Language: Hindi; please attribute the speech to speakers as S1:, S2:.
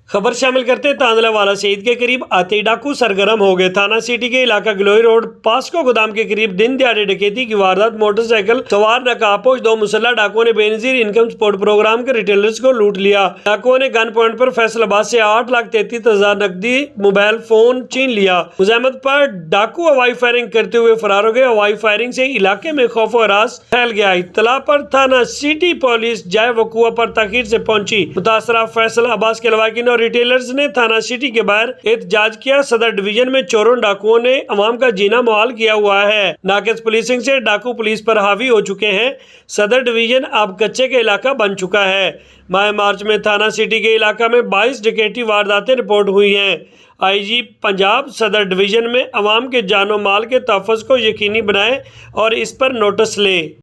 S1: खबर शामिल करते तांदलावाला शहीद के करीब आते ही डाकू सरगर्म हो गए। थाना सिटी के इलाका गिलोई रोड पास्को गोदाम के करीब दिन दिहाड़े डकैती की वारदात। मोटरसाइकिल सवार नकाबपोश दो मुसल्ला डाकुओं ने बेनजीर इनकम सपोर्ट प्रोग्राम के रिटेलर्स को लूट लिया। डाकुओं ने गन पॉइंट पर फैसलाबाद से 8,33,000 नकदी मोबाइल फोन छीन लिया। मुजामत पर डाकू हवाई फायरिंग करते हुए फरार हो गए। हवाई फायरिंग से इलाके में खौफ और हरास फैल गया। इत्तला पर थाना सिटी पुलिस जाए वकुआ पर ताखीर से पहुंची। मुतासरा फैसल अब्बास के लवाकिन और रिटेलर्स ने थाना सिटी के बाहर एहतजाज किया। सदर डिवीजन में चोरों डाकुओं ने अवाम का जीना मुहाल किया हुआ है। नाकिस पुलिसिंग से डाकू पुलिस पर हावी हो चुके हैं। सदर डिवीजन अब कच्चे का इलाका बन चुका है। माह मार्च में थाना सिटी के इलाका में 22 डकैती वारदातें रिपोर्ट हुई हैं। आईजी पंजाब सदर डिवीजन में अवाम के जानो माल के तहफ़्फ़ुज़ को यकीनी बनाए और इस पर नोटिस ले।